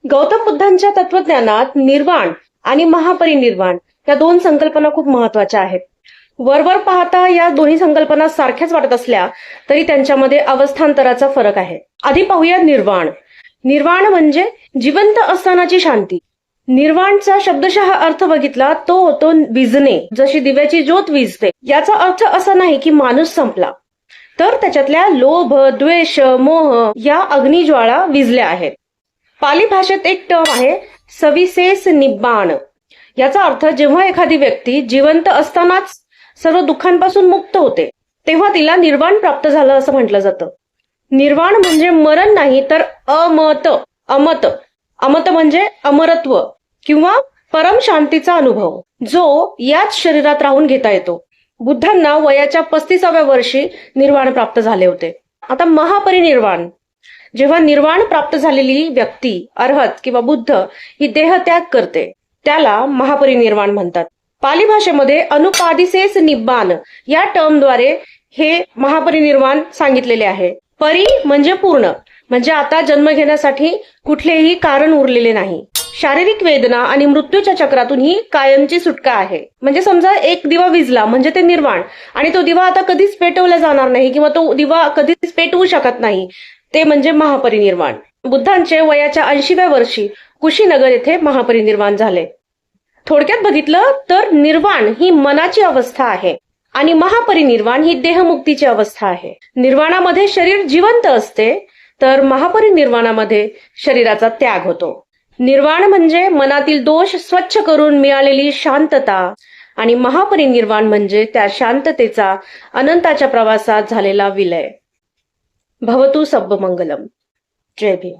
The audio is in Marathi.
गौतम बुद्धांच्या तत्वज्ञानात निर्वाण आणि महापरिनिर्वाण या दोन संकल्पना खूप महत्वाच्या आहेत. वरवर पाहता या दोन्ही संकल्पना सारख्याच वाटत असल्या तरी त्यांच्यामध्ये अवस्थांतराचा फरक आहे. आधी पाहूया निर्वाण. निर्वाण म्हणजे जिवंत असतानाची शांती. निर्वाणचा शब्दशः अर्थ बघितला तो होतो विझणे, जशी दिव्याची ज्योत विझते. याचा अर्थ असा नाही की माणूस संपला, तर त्याच्यातल्या लोभ, द्वेष, मोह या अग्निज्वाळा विझल्या आहेत. पाली भाषेत एक टर्म आहे सविशेष निब्बाण. याचा अर्थ जेव्हा एखादी व्यक्ती जिवंत असतानाच सर्व दुःखांपासून मुक्त होते तेव्हा तिला निर्वाण प्राप्त झालं असं म्हटलं जातं. निर्वाण म्हणजे मरण नाही तर अमत. अमत म्हणजे अमरत्व किंवा परम शांतीचा अनुभव, जो याच शरीरात राहून घेता येतो. बुद्धांना वयाच्या 35व्या वर्षी निर्वाण प्राप्त झाले होते. आता महापरिनिर्वाण. जेव्हा निर्वाण प्राप्त झालेली व्यक्ती अर्हत किंवा बुद्ध ही देहत्याग करते त्याला महापरिनिर्वाण म्हणतात. पाली भाषेमध्ये अनुपादिसेस निब्बान या टर्मद्वारे हे महापरिनिर्वाण सांगितलेले आहे. परी म्हणजे पूर्ण, म्हणजे आता जन्म घेण्यासाठी कुठलेही कारण उरलेले नाही. शारीरिक वेदना आणि मृत्यूच्या चक्रातून ही कायमची सुटका आहे. म्हणजे समजा एक दिवा विझला म्हणजे ते निर्वाण, आणि तो दिवा आता कधीच पेटवला जाणार नाही किंवा तो दिवा कधीच पेटवू शकत नाही, ते म्हणजे महापरिनिर्वाण. बुद्धांचे वयाच्या 80व्या वर्षी कुशीनगर येथे महापरिनिर्वाण झाले. थोडक्यात बघितलं तर निर्वाण ही मनाची अवस्था आहे आणि महापरिनिर्वाण ही देहमुक्तीची अवस्था आहे. निर्वाणामध्ये शरीर जिवंत असते तर महापरिनिर्वाणामध्ये शरीराचा त्याग होतो. निर्वाण म्हणजे मनातील दोष स्वच्छ करून मिळालेली शांतता आणि महापरिनिर्वाण म्हणजे त्या शांततेचा अनंताच्या प्रवासात झालेला विलय. भवतु सब्ब मंगलम. जय भीम.